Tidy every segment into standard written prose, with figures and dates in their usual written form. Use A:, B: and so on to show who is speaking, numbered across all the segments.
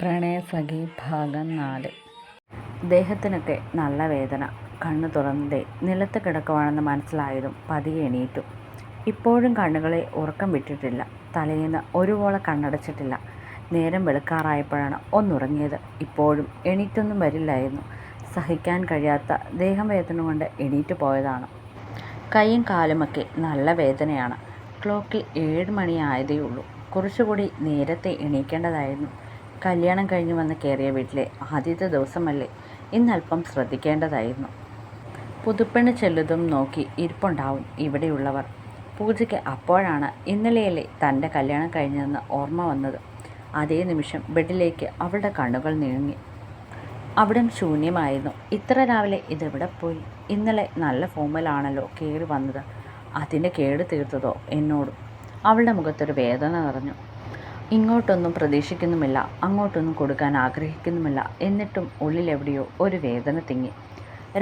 A: പ്രണയസഖി ഭാഗം 4. ദേഹത്തിനൊക്കെ നല്ല വേദന. കണ്ണു തുറന്നതേ നിലത്ത് കിടക്കുവാണെന്ന് മനസ്സിലായതും പതിയെ എണീറ്റു. ഇപ്പോഴും കണ്ണുകളെ ഉറക്കം വിട്ടിട്ടില്ല. തലേന്ന് ഒരുപോള കണ്ണടച്ചിട്ടില്ല. നേരം വെളുക്കാറായപ്പോഴാണ് ഒന്നുറങ്ങിയത്. ഇപ്പോഴും എണീറ്റൊന്നും വരില്ലായിരുന്നു. സഹിക്കാൻ കഴിയാത്ത ദേഹം വേദന കൊണ്ട് എണീറ്റ് പോയതാണ്. കൈയും കാലുമൊക്കെ നല്ല വേദനയാണ്. ക്ലോക്കിൽ 7 മണിയായതേ ഉള്ളൂ. കുറച്ചുകൂടി നേരത്തെ എണീക്കേണ്ടതായിരുന്നു. കല്യാണം കഴിഞ്ഞ് വന്ന് കയറിയ വീട്ടിലെ ആദ്യത്തെ ദിവസമല്ലേ, ഇന്നല്പം ശ്രദ്ധിക്കേണ്ടതായിരുന്നു. പുതുപ്പെണ്ണ് ചെല്ലുതും നോക്കി ഇരിപ്പുണ്ടാവും ഇവിടെയുള്ളവർ. പൂജയ്ക്ക് അപ്പോഴാണ് ഇന്നലെയല്ലേ തൻ്റെ കല്യാണം കഴിഞ്ഞതെന്ന് ഓർമ്മ വന്നത്. അതേ നിമിഷം ബെഡിലേക്ക് അവളുടെ കണ്ണുകൾ നീങ്ങി. അവിടം ശൂന്യമായിരുന്നു. ഇത്ര രാവിലെ ഇതെവിടെ പോയി? ഇന്നലെ നല്ല ഫോമിലാണല്ലോ കയറി വന്നത്. അതിൻ്റെ കേട് തീർത്തതോ എന്നോടും? അവളുടെ മുഖത്തൊരു വേദന നിറഞ്ഞു. ഇങ്ങോട്ടൊന്നും പ്രതീക്ഷിക്കുന്നുമില്ല, അങ്ങോട്ടൊന്നും കൊടുക്കാൻ ആഗ്രഹിക്കുന്നുമില്ല. എന്നിട്ടും ഉള്ളിലെവിടെയോ ഒരു വേദന തിങ്ങി.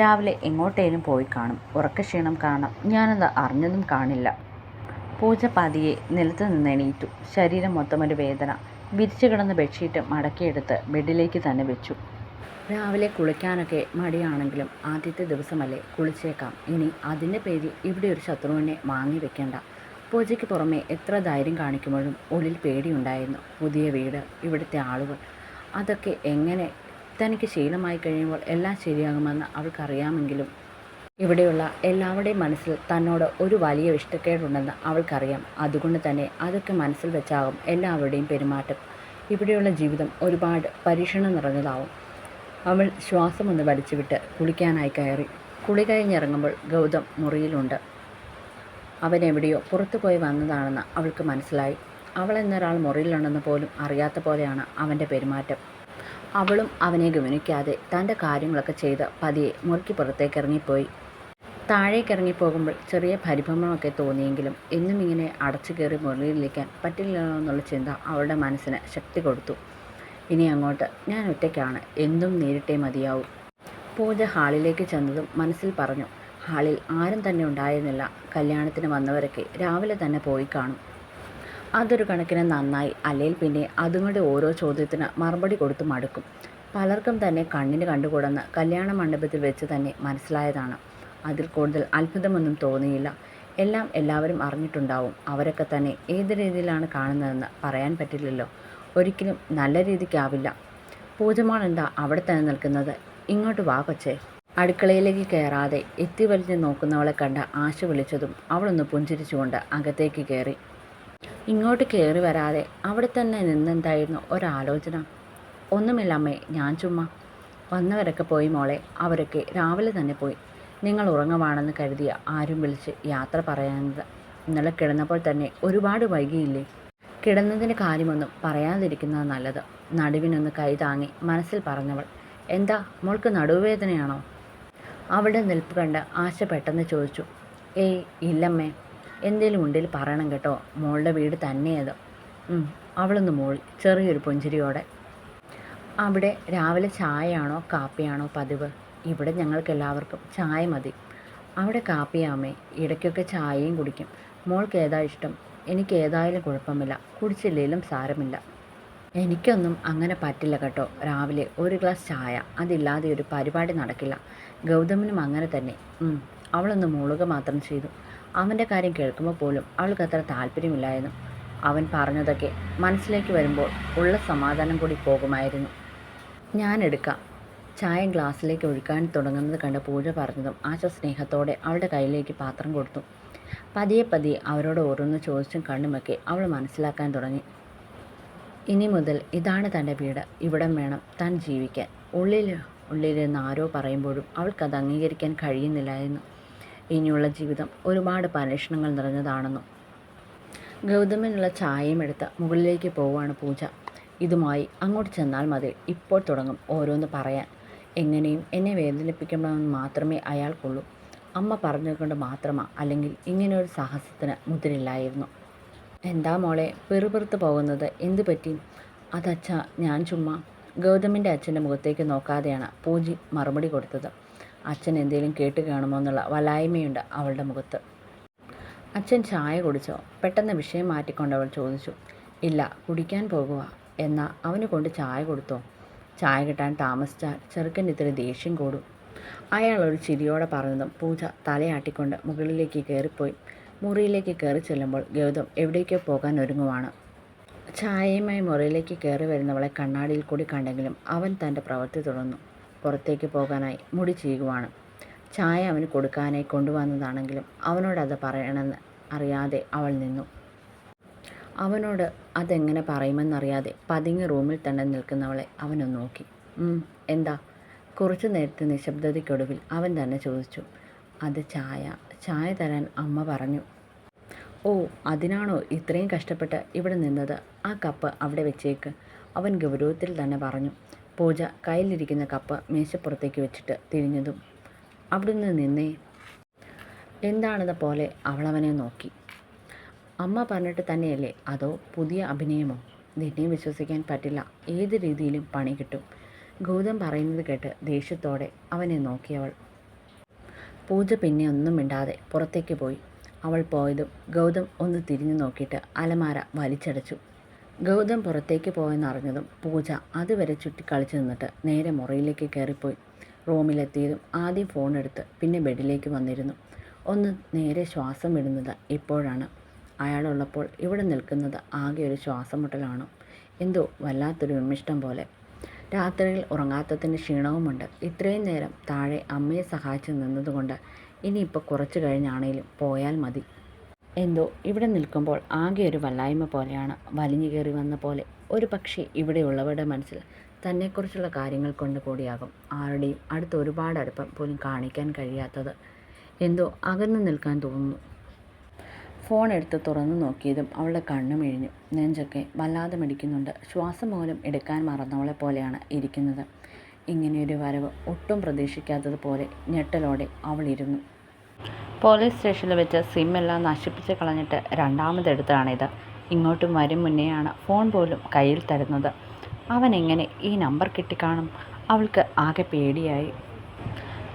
A: രാവിലെ എങ്ങോട്ടേലും പോയി കാണും. ഉറക്കക്ഷീണം കാരണം ഞാനത് അറിഞ്ഞതും കാണില്ല. പൂജ പതിയെ നിലത്ത് നിന്ന് എണീറ്റു. ശരീരം മൊത്തമൊരു വേദന. വിരിച്ചു കിടന്ന ബെഡ്ഷീറ്റ് മടക്കിയെടുത്ത് ബെഡിലേക്ക് തന്നെ വെച്ചു. രാവിലെ കുളിക്കാനൊക്കെ മടിയാണെങ്കിലും ആദ്യത്തെ ദിവസമല്ലേ, കുളിച്ചേക്കാം. ഇനി അതിൻ്റെ പേരിൽ ഇവിടെ ഒരു ശത്രുവിനെ വാങ്ങി വെക്കേണ്ട. പൂജയ്ക്ക് പുറമെ എത്ര ധൈര്യം കാണിക്കുമ്പോഴും ഉള്ളിൽ പേടിയുണ്ടായിരുന്നു. പുതിയ വീട്, ഇവിടുത്തെ ആളുകൾ, അതൊക്കെ എങ്ങനെ തനിക്ക് ശീലമായി കഴിയുമ്പോൾ എല്ലാം ശരിയാകുമെന്ന് അവൾക്കറിയാമെങ്കിലും ഇവിടെയുള്ള എല്ലാവരുടെയും മനസ്സിൽ തന്നോട് ഒരു വലിയ ഇഷ്ടക്കേടുണ്ടെന്ന് അവൾക്കറിയാം. അതുകൊണ്ട് തന്നെ അതൊക്കെ മനസ്സിൽ വെച്ചാകും എല്ലാവരുടെയും പെരുമാറ്റം. ഇവിടെയുള്ള ജീവിതം ഒരുപാട് പരീക്ഷണം നിറഞ്ഞതാവും. അവൾ ശ്വാസമൊന്ന് വലിച്ചുവിട്ട് കുളിക്കാനായി കയറി. കുളി കഴിഞ്ഞിറങ്ങുമ്പോൾ ഗൗതം മുറിയിലുണ്ട്. അവൻ എവിടെയോ പുറത്തു പോയി വന്നതാണെന്ന് അവൾക്ക് മനസ്സിലായി. അവൾ എന്നൊരാൾ മുറിയിലുണ്ടെന്ന് പോലും അറിയാത്ത പോലെയാണ് അവൻ്റെ പെരുമാറ്റം. അവളും അവനെ ഗവനിക്കാതെ തൻ്റെ കാര്യങ്ങളൊക്കെ ചെയ്ത് പതിയെ മുറിക്ക് പുറത്തേക്ക് ഇറങ്ങിപ്പോയി. താഴേക്ക് ഇറങ്ങിപ്പോകുമ്പോൾ ചെറിയ പരിഭ്രമമൊക്കെ തോന്നിയെങ്കിലും എന്നും ഇങ്ങനെ അടച്ചു കയറി മുറിയിലിരിക്കാൻ പറ്റില്ലല്ലോ എന്നുള്ള ചിന്ത അവളുടെ മനസ്സിന് ശക്തി കൊടുത്തു. ഇനി അങ്ങോട്ട് ഞാൻ ഒറ്റയ്ക്കാണ്, എന്തും നേരിട്ടേ മതിയാവൂ. പൂജ ഹാളിലേക്ക് ചെന്നതും മനസ്സിൽ പറഞ്ഞു, ഹാളിൽ ആരും തന്നെ ഉണ്ടായിരുന്നില്ല. കല്യാണത്തിന് വന്നവരൊക്കെ രാവിലെ തന്നെ പോയി കാണും. അതൊരു കണക്കിന് നന്നായി. അല്ലെങ്കിൽ പിന്നെ അതുങ്ങളുടെ ഓരോ ചോദ്യത്തിന് മറുപടി കൊടുത്ത് മടുക്കും. പലർക്കും തന്നെ കണ്ണിന് കണ്ടുകൂടെന്ന് കല്യാണ മണ്ഡപത്തിൽ വെച്ച് തന്നെ മനസ്സിലായതാണ്. അതിൽ കൂടുതൽ അത്ഭുതമൊന്നും തോന്നിയില്ല. എല്ലാം എല്ലാവരും അറിഞ്ഞിട്ടുണ്ടാവും. അവരൊക്കെ തന്നെ ഏത് രീതിയിലാണ് കാണുന്നതെന്ന് പറയാൻ പറ്റില്ലല്ലോ. ഒരിക്കലും നല്ല രീതിക്കാവില്ല. പൂജമാൾ എന്താ അവിടെ തന്നെ നിൽക്കുന്നത്? ഇങ്ങോട്ട് വാ കൊച്ചേ. അടുക്കളയിലേക്ക് കയറാതെ എത്തി വലിഞ്ഞ് നോക്കുന്നവളെ കണ്ട് ആശ വിളിച്ചതും അവളൊന്ന് പുഞ്ചിരിച്ചുകൊണ്ട് അകത്തേക്ക് കയറി. ഇങ്ങോട്ട് കയറി വരാതെ അവിടെ തന്നെ നിന്നെന്തായിരുന്നു ഒരാലോചന? ഒന്നുമില്ല അമ്മേ, ഞാൻ ചുമ്മാ. വന്നവരൊക്കെ പോയി മോളെ, അവരൊക്കെ രാവിലെ തന്നെ പോയി. നിങ്ങൾ ഉറങ്ങുവാണെന്ന് കരുതിയ ആരും വിളിച്ച് യാത്ര പറയാനത്. ഇന്നലെ കിടന്നപ്പോൾ തന്നെ ഒരുപാട് വൈകിയില്ലേ? കിടന്നതിൻ്റെ കാര്യമൊന്നും പറയാതിരിക്കുന്നത് നല്ലത്. നടുവിനൊന്ന് കൈ താങ്ങി മനസ്സിൽ പറഞ്ഞവൾ. എന്താ മോൾക്ക് നടുവേദനയാണോ? അവിടെ നിൽപ്പ് കണ്ട് ആശ പെട്ടെന്ന് ചോദിച്ചു. ഏയ് ഇല്ലമ്മേ. എന്തേലും ഉണ്ടിൽ പറയണം കേട്ടോ. മോളുടെ വീട് തന്നെയത്. അവളൊന്ന് മൂളി ചെറിയൊരു പുഞ്ചിരിയോടെ. അവിടെ രാവിലെ ചായയാണോ കാപ്പിയാണോ പതിവ്? ഇവിടെ ഞങ്ങൾക്ക് എല്ലാവർക്കും ചായ മതി. അവിടെ കാപ്പിയാമേ. ഇടയ്ക്കൊക്കെ ചായയും കുടിക്കും. മോൾക്ക് ഏതാ ഇഷ്ടം? എനിക്ക് ഏതായാലും കുഴപ്പമില്ല, കുടിച്ചില്ലെങ്കിലും സാരമില്ല. എനിക്കൊന്നും അങ്ങനെ പറ്റില്ല കേട്ടോ. രാവിലെ ഒരു ഗ്ലാസ് ചായ, അതില്ലാതെ ഒരു പരിപാടി നടക്കില്ല. ഗൗതമിനും അങ്ങനെ തന്നെ. അവളൊന്ന് മൂളുക മാത്രം ചെയ്തു. അവൻ്റെ കാര്യം കേൾക്കുമ്പോൾ പോലും അവൾക്ക് അത്ര താല്പര്യമില്ലായിരുന്നു. അവൻ പറഞ്ഞതൊക്കെ മനസ്സിലേക്ക് വരുമ്പോൾ ഉള്ള സമാധാനം കൂടി പോകുമായിരുന്നു. ഞാൻ എടുക്കാം. ചായ ഗ്ലാസ്സിലേക്ക് ഒഴിക്കാൻ തുടങ്ങുന്നത് കണ്ട് പൂജ പറഞ്ഞതും ആശ സ്നേഹത്തോടെ അവളുടെ കയ്യിലേക്ക് പാത്രം കൊടുത്തു. പതിയെ പതിയെ അവരോട് ഓരോന്ന് ചോദിച്ചും കണ്ണുമൊക്കെ അവൾ മനസ്സിലാക്കാൻ തുടങ്ങി. ഇനി മുതൽ ഇതാണ് തൻ്റെ വീട്, ഇവിടം വേണം താൻ ജീവിക്കാൻ. ഉള്ളിലിരുന്ന് ആരോ പറയുമ്പോഴും അവൾക്കത് അംഗീകരിക്കാൻ കഴിയുന്നില്ലായിരുന്നു. ഇനിയുള്ള ജീവിതം ഒരുപാട് പരീക്ഷണങ്ങൾ നിറഞ്ഞതാണെന്നും. ഗൗതമിനുള്ള ചായയും എടുത്ത് മുകളിലേക്ക് പോവുകയാണ് പൂജ. ഇതുമായി അങ്ങോട്ട് ചെന്നാൽ മതി. ഇപ്പോൾ തുടങ്ങും ഓരോന്ന് പറയാൻ. എങ്ങനെയും എന്നെ വേദനിപ്പിക്കണമെന്ന് മാത്രമേ അയാൾക്കുള്ളൂ. അമ്മ പറഞ്ഞതുകൊണ്ട് മാത്രമാണ്, അല്ലെങ്കിൽ ഇങ്ങനെയൊരു സാഹസത്തിന് മുതിരില്ലായിരുന്നു. എന്താ മോളെ പെറുപെറുത്ത് പോകുന്നത്? എന്തു പറ്റി? അതച്ഛാ, ഞാൻ ചുമ്മാ. ഗൗതമിൻ്റെ അച്ഛൻ്റെ മുഖത്തേക്ക് നോക്കാതെയാണ് പൂജി മറുപടി കൊടുത്തത്. അച്ഛൻ എന്തെങ്കിലും കേട്ട് കാണുമോ എന്നുള്ള വലായ്മയുണ്ട് അവളുടെ മുഖത്ത്. അച്ഛൻ ചായ കുടിച്ചോ? പെട്ടെന്ന് വിഷയം മാറ്റിക്കൊണ്ടവൾ ചോദിച്ചു. ഇല്ല, കുടിക്കാൻ പോകുക. എന്നാൽ അവന് കൊണ്ട് ചായ കൊടുത്തോ? ചായ കിട്ടാൻ താമസിച്ചാൽ ചെറുക്കൻ്റെ ഇത്തിരി ദേഷ്യം കൂടും. അയാൾ ഒരു ചിരിയോടെ പറഞ്ഞതും പൂജ തലയാട്ടിക്കൊണ്ട് മുകളിലേക്ക് കയറിപ്പോയി. മുറിയിലേക്ക് കയറി ചെല്ലുമ്പോൾ ഗൗതം എവിടേക്കോ പോകാൻ ഒരുങ്ങുവാണ്. ചായയുമായി മുറിയിലേക്ക് കയറി വരുന്നവളെ കണ്ണാടിയിൽ കൂടി കണ്ടെങ്കിലും അവൻ തൻ്റെ പ്രവൃത്തി തുടർന്നു. പുറത്തേക്ക് പോകാനായി മുടി ചെയ്യുവാണ്. ചായ അവന് കൊടുക്കാനായി കൊണ്ടുവന്നതാണെങ്കിലും അവനോട് അത് പറയണമെന്ന് അറിയാതെ അവൾ നിന്നു. അവനോട് അതെങ്ങനെ പറയുമെന്നറിയാതെ പതുങ്ങി റൂമിൽ തന്നെ നിൽക്കുന്നവളെ അവനൊന്ന് നോക്കി. എന്താ? കുറച്ചു നേരത്തെ നിശബ്ദതയ്ക്കൊടുവിൽ അവൻ തന്നെ ചോദിച്ചു. അത് ചായ തരാൻ അമ്മ പറഞ്ഞു. ഓ, അതിനാണോ ഇത്രയും കഷ്ടപ്പെട്ട് ഇവിടെ നിന്നത്? ആ കപ്പ് അവിടെ വെച്ചേക്ക്, അവൻ ഗൗരവത്തിൽ തന്നെ പറഞ്ഞു. പൂജ കയ്യിലിരിക്കുന്ന കപ്പ് മേശപ്പുറത്തേക്ക് വെച്ചിട്ട് തിരിഞ്ഞതും അവിടുന്ന് നിന്നേ. എന്താണെന്ന പോലെ അവളവനെ നോക്കി. അമ്മ പറഞ്ഞിട്ട് തന്നെയല്ലേ, അതോ പുതിയ അഭിനയമോ? നിന്നെ വിശ്വസിക്കാൻ പറ്റില്ല. ഏത് രീതിയിലും പണി കിട്ടും. ഗൗതം പറയുന്നത് കേട്ട് ദേഷ്യത്തോടെ അവനെ നോക്കിയവൾ. പൂജ പിന്നെ ഒന്നും മിണ്ടാതെ പുറത്തേക്ക് പോയി. അവൾ പോയതും ഗൗതം ഒന്ന് തിരിഞ്ഞു നോക്കിയിട്ട് അലമാര വലിച്ചടച്ചു. ഗൗതം പുറത്തേക്ക് പോയെന്നറിഞ്ഞതും പൂജ അതുവരെ ചുറ്റിക്കളിച്ചു നിന്നിട്ട് നേരെ മുറിയിലേക്ക് കയറിപ്പോയി. റൂമിലെത്തിയതും ആദ്യം ഫോണെടുത്ത് പിന്നെ ബെഡിലേക്ക് വന്നിരുന്നു. ഒന്ന് നേരെ ശ്വാസം വിടുന്നത് ഇപ്പോഴാണ്. അയാളുള്ളപ്പോൾ ഇവിടെ നിൽക്കുന്നത് ആകെ ഒരു ശ്വാസം മുട്ടലാണോ? എന്തോ വല്ലാത്തൊരു ഉന്മിഷ്ടം പോലെ. രാത്രിയിൽ ഉറങ്ങാത്തതിൻ്റെ ക്ഷീണവുമുണ്ട്. ഇത്രയും നേരം താഴെ അമ്മയെ സഹായിച്ചു നിന്നതുകൊണ്ട് ഇനിയിപ്പോൾ കുറച്ച് കഴിഞ്ഞാണേലും പോയാൽ മതി. എന്തോ ഇവിടെ നിൽക്കുമ്പോൾ ആകെ ഒരു വല്ലായ്മ പോലെയാണ്. വലിഞ്ഞു കയറി വന്ന പോലെ. ഒരു പക്ഷേ ഇവിടെയുള്ളവരുടെ മനസ്സിൽ തന്നെക്കുറിച്ചുള്ള കാര്യങ്ങൾ കൊണ്ട് കൂടിയാകും ആരുടെയും അടുത്ത് ഒരുപാട് അടുപ്പം പോലും കാണിക്കാൻ കഴിയാത്തത്. എന്തോ അകന്നു നിൽക്കാൻ തോന്നുന്നു. ഫോൺ എടുത്ത് തുറന്നു നോക്കിയതും അവളുടെ കണ്ണു മിഴിഞ്ഞു. നെഞ്ചൊക്കെ വല്ലാതെ മിടിക്കുന്നുണ്ട്. ശ്വാസം പോലും എടുക്കാൻ മറന്നവളെ പോലെയാണ് ഇരിക്കുന്നത്. ഇങ്ങനെയൊരു വരവ് ഒട്ടും പ്രതീക്ഷിക്കാത്തതുപോലെ ഞെട്ടലോടെ അവളിരുന്നു. പോലീസ് സ്റ്റേഷനിൽ വെച്ച് സിമ്മെല്ലാം നശിപ്പിച്ച് കളഞ്ഞിട്ട് രണ്ടാമതെടുത്താണിത്. ഇങ്ങോട്ടും വരും മുന്നെയാണ് ഫോൺ പോലും കയ്യിൽ തരുന്നത്. അവൻ എങ്ങനെ ഈ നമ്പർ കിട്ടിക്കാണും? അവൾക്ക് ആകെ പേടിയായി.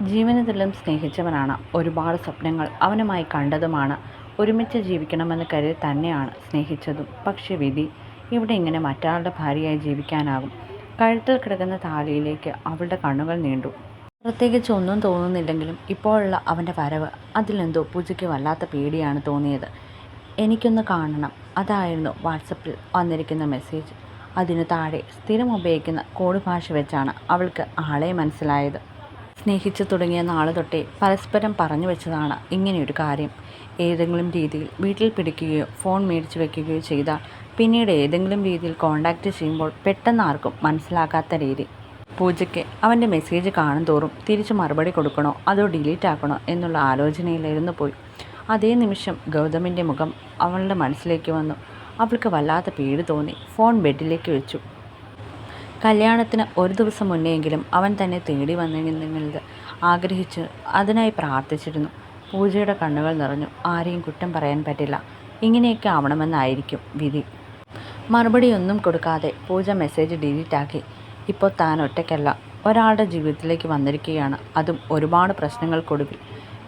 A: ജീവനത്തിലും സ്നേഹിച്ചവനാണ്. ഒരുപാട് സ്വപ്നങ്ങൾ അവനുമായി കണ്ടതുമാണ്. ഒരുമിച്ച് ജീവിക്കണമെന്ന് കരുതി തന്നെയാണ് സ്നേഹിച്ചതും. പക്ഷെ വിധി, ഇവിടെ ഇങ്ങനെ മറ്റൊരാളുടെ ഭാര്യയായി ജീവിക്കാനാകും? കഴുത്തിൽ കിടക്കുന്ന താലിയിലേക്ക് അവളുടെ കണ്ണുകൾ നീണ്ടു. പ്രത്യേകിച്ച് ഒന്നും തോന്നുന്നില്ലെങ്കിലും ഇപ്പോഴുള്ള അവൻ്റെ വരവ്, അതിലെന്തോ പൂജയ്ക്ക് വല്ലാത്ത പേടിയാണ് തോന്നിയത്. എനിക്കൊന്ന് കാണണം, അതായിരുന്നു വാട്സപ്പിൽ വന്നിരിക്കുന്ന മെസ്സേജ്. അതിനു താഴെ സ്ഥിരം ഉപയോഗിക്കുന്ന കോഡ് ഭാഷ വെച്ചാണ് അവൾക്ക് ആളെ മനസ്സിലായത്. സ്നേഹിച്ചു തുടങ്ങിയ നാൾ തൊട്ടേ പരസ്പരം പറഞ്ഞു വെച്ചതാണ് ഇങ്ങനെയൊരു കാര്യം. ഏതെങ്കിലും രീതിയിൽ വീട്ടിൽ പിടിക്കുകയോ ഫോൺ മേടിച്ചു വയ്ക്കുകയോ ചെയ്താൽ പിന്നീട് ഏതെങ്കിലും രീതിയിൽ കോണ്ടാക്റ്റ് ചെയ്യുമ്പോൾ പെട്ടെന്ന് ആർക്കും മനസ്സിലാക്കാത്ത രീതി. പൂജയ്ക്ക് അവൻ്റെ മെസ്സേജ് കാണും തോറും തിരിച്ച് മറുപടി കൊടുക്കണോ അതോ ഡിലീറ്റ് ആക്കണോ എന്നുള്ള ആലോചനയിലിരുന്ന് പോയി. അതേ നിമിഷം ഗൗതമിൻ്റെ മുഖം അവളുടെ മനസ്സിലേക്ക് വന്നു. അവൾക്ക് വല്ലാത്ത പേടി തോന്നി. ഫോൺ ബെഡിലേക്ക് വെച്ചു. കല്യാണത്തിന് ഒരു ദിവസം മുന്നെയെങ്കിലും അവൻ തന്നെ തേടി വന്നിരുന്നെങ്കിൽ ആഗ്രഹിച്ച് അതിനായി പ്രാർത്ഥിച്ചിരുന്നു. പൂജയുടെ കണ്ണുകൾ നിറഞ്ഞു. ആരെയും കുറ്റം പറയാൻ പറ്റില്ല. ഇങ്ങനെയൊക്കെ ആവണമെന്നായിരിക്കും വിധി. മറുപടിയൊന്നും കൊടുക്കാതെ പൂജ മെസ്സേജ് ഡിലീറ്റാക്കി. ഇപ്പോൾ താൻ ഒറ്റയ്ക്കല്ല, ഒരാളുടെ ജീവിതത്തിലേക്ക് വന്നിരിക്കുകയാണ്. അതും ഒരുപാട് പ്രശ്നങ്ങൾക്കൊടുവിൽ.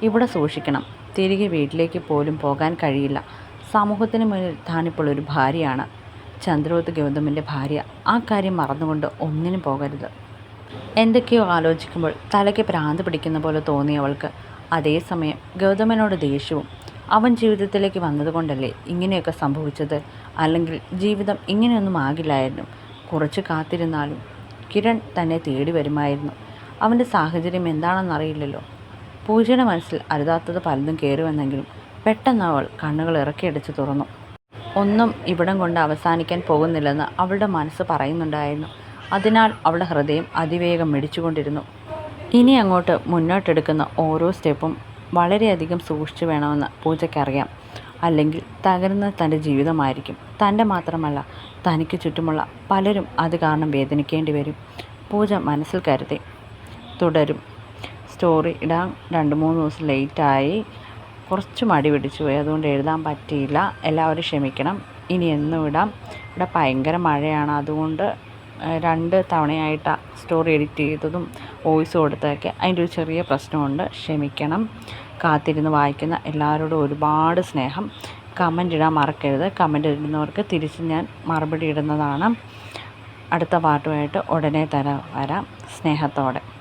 A: ഇവിടെ സൂക്ഷിക്കണം. തിരികെ വീട്ടിലേക്ക് പോലും പോകാൻ കഴിയില്ല. സമൂഹത്തിന് മുന്നിൽ താനിപ്പോൾ ഒരു ഭാര്യയാണ്. ചന്ദ്രോത്ത് ഗൗതമിൻ്റെ ഭാര്യ. ആ കാര്യം മറന്നുകൊണ്ട് ഒന്നിനും പോകരുത്. എന്തൊക്കെയോ ആലോചിക്കുമ്പോൾ തലയ്ക്ക് ഭ്രാന്ത് പിടിക്കുന്ന പോലെ തോന്നിയവൾക്ക് അതേസമയം ഗൗതമനോട് ദേഷ്യവും. അവൻ ജീവിതത്തിലേക്ക് വന്നതുകൊണ്ടല്ലേ ഇങ്ങനെയൊക്കെ സംഭവിച്ചത്? അല്ലെങ്കിൽ ജീവിതം ഇങ്ങനെയൊന്നും ആകില്ലായിരുന്നു. കുറച്ച് കാത്തിരുന്നാലും കിരൺ തന്നെ തേടി വരുമായിരുന്നു. അവൻ്റെ സാഹചര്യം എന്താണെന്നറിയില്ലല്ലോ. പൂജയുടെ മനസ്സിൽ അരുതാത്തത് പലതും കയറുവെന്നെങ്കിലും പെട്ടെന്ന് അവൾ കണ്ണുകൾ ഇറക്കിയടിച്ച് തുറന്നു. ഒന്നും ഇവിടം കൊണ്ട് അവസാനിക്കാൻ പോകുന്നില്ലെന്ന് അവളുടെ മനസ്സ് പറയുന്നുണ്ടായിരുന്നു. അതിനാൽ അവളുടെ ഹൃദയം അതിവേഗം മിടിച്ചുകൊണ്ടിരുന്നു. ഇനി അങ്ങോട്ട് മുന്നോട്ടെടുക്കുന്ന ഓരോ സ്റ്റെപ്പും വളരെയധികം സൂക്ഷിച്ചു വേണമെന്ന് പൂജയ്ക്കറിയാം. അല്ലെങ്കിൽ തകരുന്നത് തൻ്റെ ജീവിതമായിരിക്കും. തൻ്റെ മാത്രമല്ല, തനിക്ക് ചുറ്റുമുള്ള പലരും അത് കാരണം വേദനിക്കേണ്ടി വരും. പൂജ മനസ്സിൽ കരുതി. തുടരും. സ്റ്റോറി ഇടാൻ 2-3 ദിവസം ലേറ്റായി. കുറച്ച് മടി പിടിച്ചു പോയി, അതുകൊണ്ട് എഴുതാൻ പറ്റിയില്ല. എല്ലാവരും ക്ഷമിക്കണം. ഇനി എന്നും ഇടാം. ഇവിടെ ഭയങ്കര മഴയാണ്, അതുകൊണ്ട് 2 തവണയായിട്ടാണ് സ്റ്റോറി എഡിറ്റ് ചെയ്തതും വോയിസ് കൊടുത്തതൊക്കെ. അതിൻ്റെ ഒരു ചെറിയ പ്രശ്നമുണ്ട്, ക്ഷമിക്കണം. കാത്തിരുന്ന് വായിക്കുന്ന എല്ലാവരോടും ഒരുപാട് സ്നേഹം. കമൻ്റ് ഇടാൻ മറക്കരുത്. കമൻ്റ് ഇടുന്നവർക്ക് തിരിച്ച് ഞാൻ മറുപടി ഇടുന്നതാണ്. അടുത്ത പാർട്ടുമായിട്ട് ഉടനെ വരാം. സ്നേഹത്തോടെ.